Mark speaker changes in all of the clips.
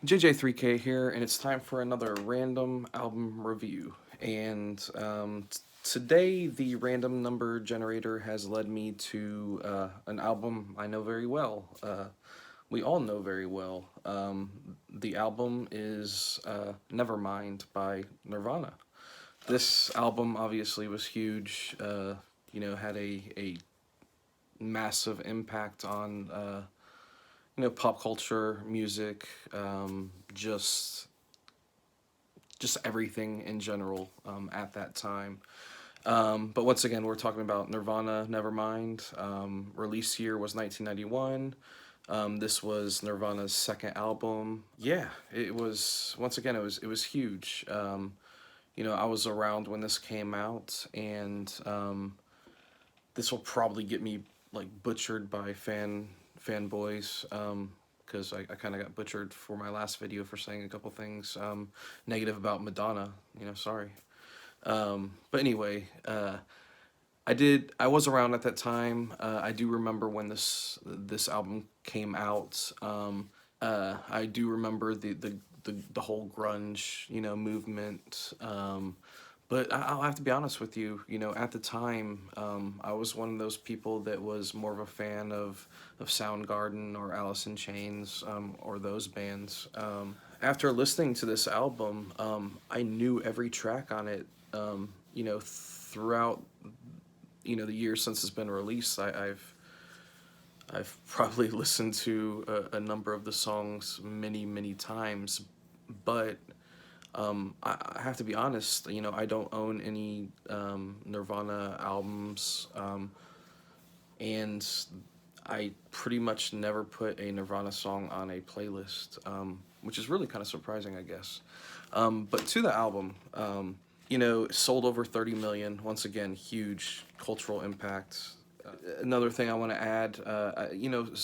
Speaker 1: JJ3K here, and it's time for another random album review. And today, the random number generator has led me to an album I know very well. We all know very well. The album is Nevermind by Nirvana. This album obviously was huge, had a massive impact on pop culture, music, just everything in general at that time. But once again, we're talking about Nirvana, Nevermind. Release year was 1991. This was Nirvana's second album. Yeah, it was once again it was huge. I was around when this came out, and this will probably get me like butchered by fanboys. Because I kind of got butchered for my last video for saying a couple things negative about Madonna. Sorry. But anyway, I was around at that time. I do remember when this album came out. I do remember the whole grunge movement. But I'll have to be honest with you. At the time, I was one of those people that was more of a fan of Soundgarden or Alice in Chains, or those bands. After listening to this album, I knew every track on it. Throughout the years since it's been released, I've probably listened to a number of the songs many times, but I have to be honest. I don't own any Nirvana albums, and I pretty much never put a Nirvana song on a playlist, which is really kind of surprising, I guess. But to the album, it sold over 30 million. Once again, huge cultural impact. Another thing I want to add,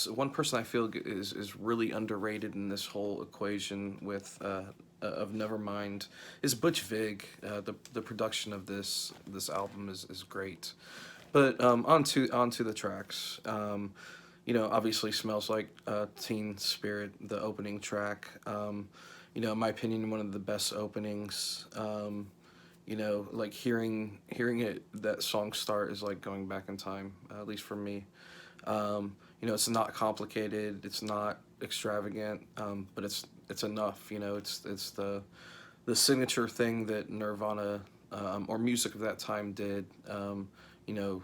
Speaker 1: one person I feel is really underrated in this whole equation with of Nevermind is Butch Vig. The production of this album is great. But onto the tracks. Obviously Smells Like Teen Spirit, the opening track. In my opinion, one of the best openings. Like hearing it that song start is like going back in time, at least for me. It's not complicated, it's not extravagant, but it's enough. It's the signature thing that Nirvana, or music of that time did. You know,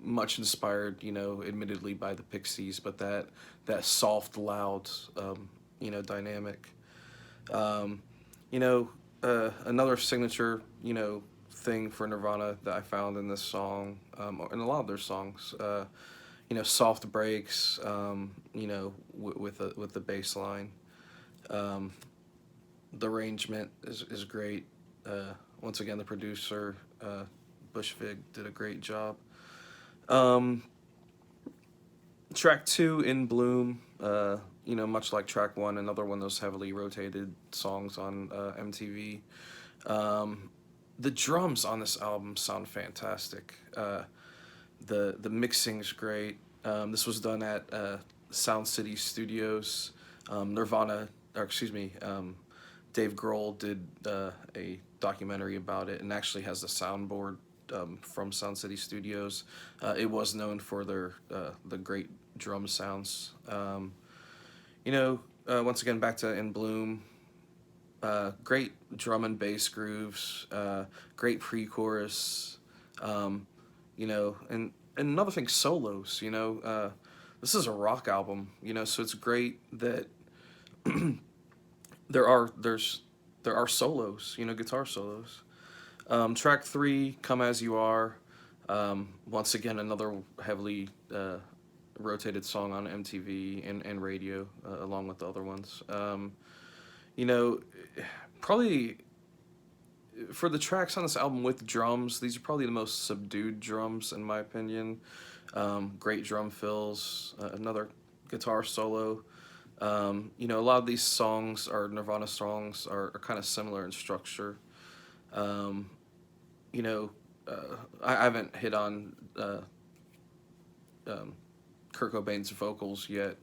Speaker 1: much inspired, admittedly by the Pixies, but that soft, loud, dynamic. Um, Another signature, thing for Nirvana that I found in this song, or in a lot of their songs, soft breaks, with the bass line. Um, the arrangement is great. Once again, the producer, Bush Vig, did a great job. Um, Track two, In Bloom, much like track one, another one of those heavily rotated songs on MTV. Um, the drums on this album sound fantastic. The mixing's great. This was done at Sound City Studios. Nirvana, or excuse me, Dave Grohl did a documentary about it and actually has the soundboard from Sound City Studios. It was known for the great drum sounds. Once again, back to In Bloom. Great drum and bass grooves. Great pre-chorus. And another thing, solos. This is a rock album. So it's great that there are solos. Guitar solos. Track three, Come As You Are. Once again, another heavily rotated song on MTV and radio, along with the other ones. You know, Probably for the tracks on this album with drums, these are probably the most subdued drums in my opinion. Great drum fills, another guitar solo. A lot of these songs, are Nirvana songs, are kind of similar in structure. Um, you know, I haven't hit on um, Kurt Cobain's vocals yet,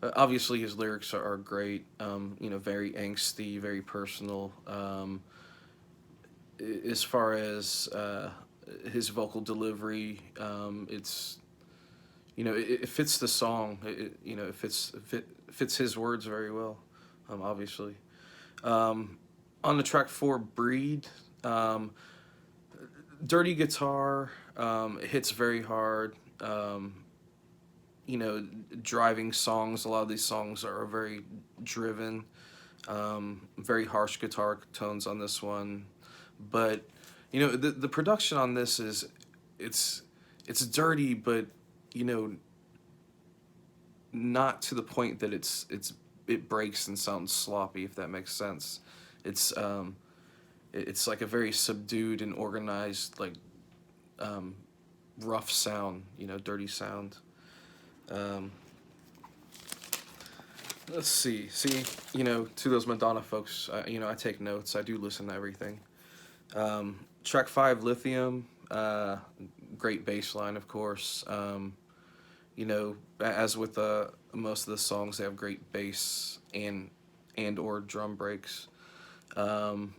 Speaker 1: Obviously, his lyrics are great. Very angsty, very personal. As far as his vocal delivery, it's it fits the song. It fits his words very well. Obviously, um, on the track four, Breed. Um, Dirty guitar, hits very hard. You know, driving songs. A lot of these songs are very driven. Very harsh guitar tones on this one, but the production on this is it's it's dirty, but you know not to the point that it breaks and sounds sloppy, if that makes sense. It's it's like a very subdued and organized, like um, rough sound, dirty sound. Um, let's see, to those Madonna folks, I take notes. I do listen to everything. Track five, Lithium. Great bass line, of course. As with most of the songs, they have great bass and or drum breaks. Um,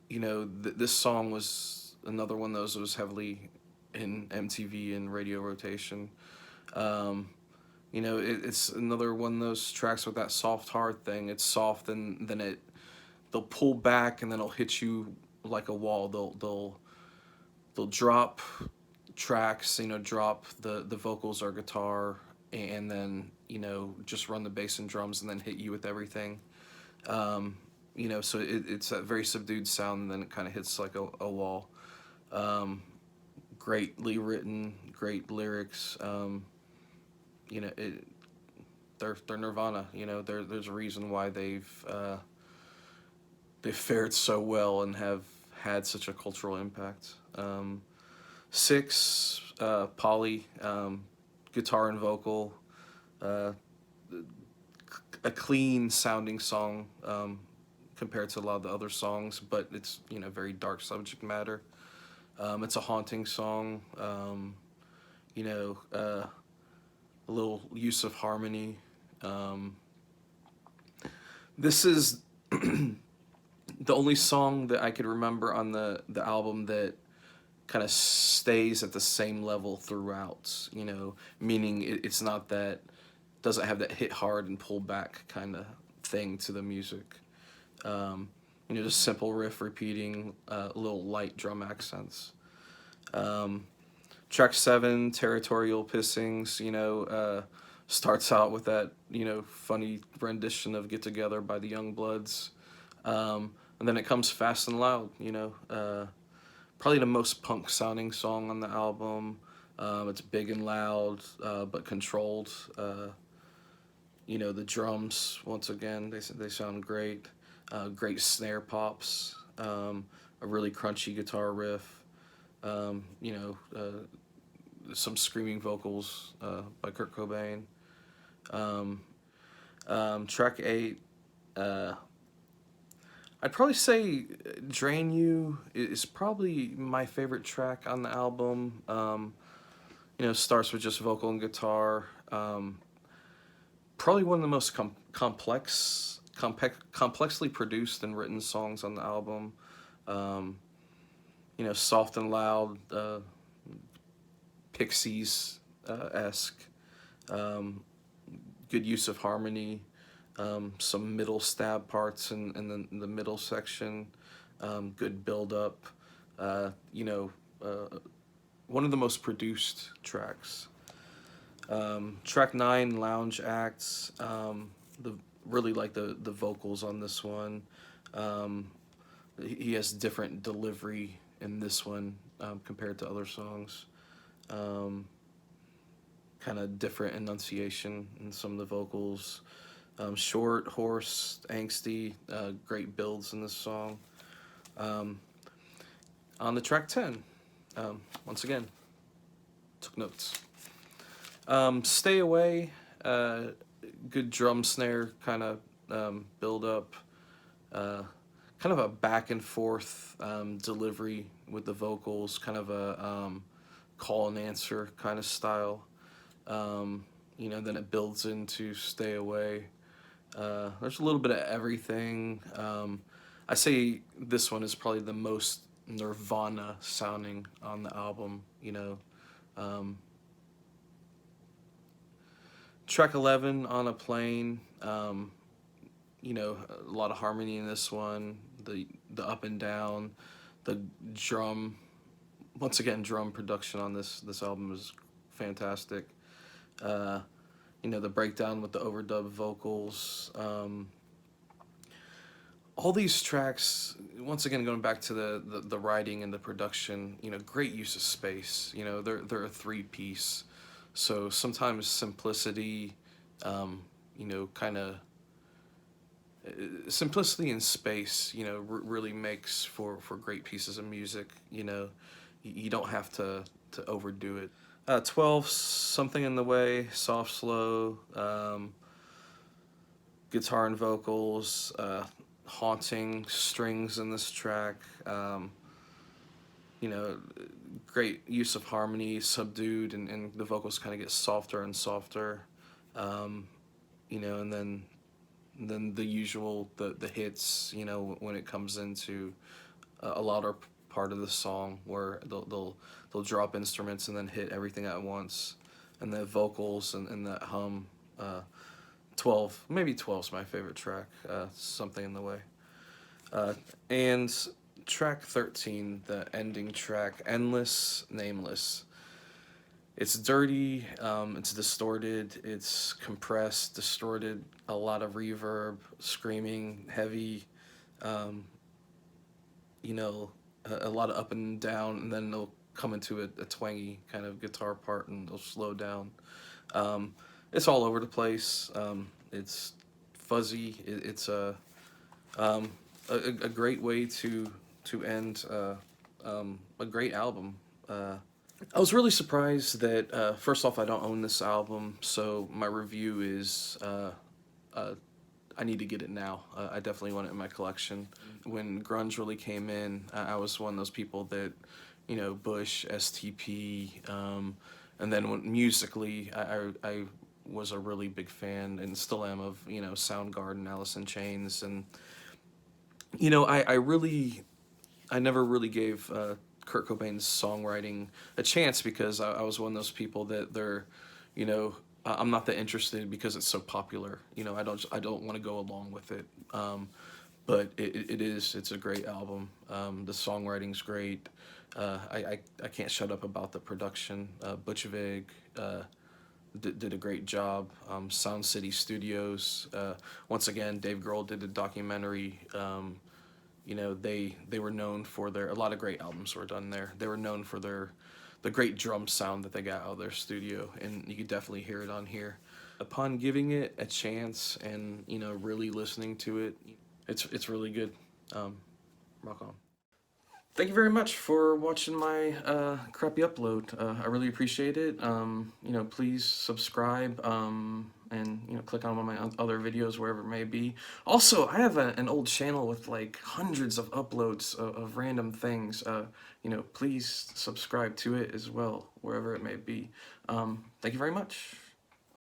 Speaker 1: this song was another one of those that was heavily in MTV and radio rotation. Um, it's another one of those tracks with that soft hard thing. It's soft, and then they'll pull back, and then it'll hit you like a wall. They'll drop tracks, drop the vocals or guitar, and then just run the bass and drums, and then hit you with everything. Um, so it's that very subdued sound, and then it kind of hits like a wall. Um, Greatly written, great lyrics. You know, it, they're Nirvana. There's a reason why they've fared so well and have had such a cultural impact. Six, Polly, guitar and vocal, uh, a clean sounding song compared to a lot of the other songs, but it's very dark subject matter. It's a haunting song. You know, a little use of harmony. Um, this is the only song that I could remember on the album that kind of stays at the same level throughout. Meaning it's not that, doesn't have that hit hard and pull back kind of thing to the music. Um, just simple riff repeating, little light drum accents. Um, Track seven, Territorial Pissings, starts out with that, funny rendition of Get Together by the Youngbloods. And then it comes fast and loud, probably the most punk sounding song on the album. It's big and loud, but controlled. The drums, once again, they sound great. Great snare pops, a really crunchy guitar riff. Um, you know, uh, some screaming vocals by Kurt Cobain. Um, Track eight, uh, I'd probably say Drain You is probably my favorite track on the album. Starts with just vocal and guitar. Probably one of the most complexly produced and written songs on the album. Um, Soft and loud, Pixies esque. Um, Good use of harmony. Some middle stab parts in the middle section. Good build up. Uh, you know, uh, One of the most produced tracks. Track nine, Lounge Acts. The Really like the vocals on this one. Um, he has different delivery in this one compared to other songs. Um, Kind of different enunciation in some of the vocals. Short, hoarse, angsty, great builds in this song. Um, on the track 10, once again, took notes. Stay Away, good drum snare kind of build up. Uh, Kind of a back and forth delivery with the vocals, kind of a call and answer kind of style. Um, then it builds into Stay Away. There's a little bit of everything. I say this one is probably the most Nirvana sounding on the album. Um, Track 11, On a Plane. A lot of harmony in this one. The up and down, the drum. Once again, drum production on this album is fantastic. The breakdown with the overdub vocals. All these tracks, once again, going back to the writing and the production, great use of space. They're a three-piece. So sometimes simplicity, kind of simplicity in space, really makes for great pieces of music. You don't have to overdo it. 12, Something in the Way, soft, slow, guitar and vocals, haunting strings in this track. You know, great use of harmony, subdued, and the vocals kind of get softer and softer. And then the usual the hits. When it comes into a louder part of the song where they'll drop instruments and then hit everything at once, and the vocals and that hum. 12, maybe 12 is my favorite track. Something in the Way. And track 13, the ending track, Endless, Nameless. It's dirty, it's distorted, it's compressed, distorted, a lot of reverb, screaming, heavy, a lot of up and down, and then they'll come into a twangy kind of guitar part and they'll slow down. It's all over the place. It's fuzzy. It's a great way to end a great album. I was really surprised that first off, I don't own this album, so my review is I need to get it now. I definitely want it in my collection. When grunge really came in, I was one of those people that, Bush, STP, and then musically, I was a really big fan and still am of, Soundgarden, Alice in Chains, and I never really gave Kurt Cobain's songwriting a chance because I was one of those people that I'm not that interested because it's so popular. I don't want to go along with it. But it's a great album. The songwriting's great. I can't shut up about the production. Butch Vig did a great job. Sound City Studios. Once again, Dave Grohl did a documentary. They were known for a lot of great albums were done there. They were known for the great drum sound that they got out of their studio, and you could definitely hear it on here. Upon giving it a chance and really listening to it, it's really good. Rock on. Thank you very much for watching my crappy upload. I really appreciate it. Please subscribe and click on one of my other videos wherever it may be. Also, I have an old channel with like hundreds of uploads of random things. Please subscribe to it as well wherever it may be. Thank you very much.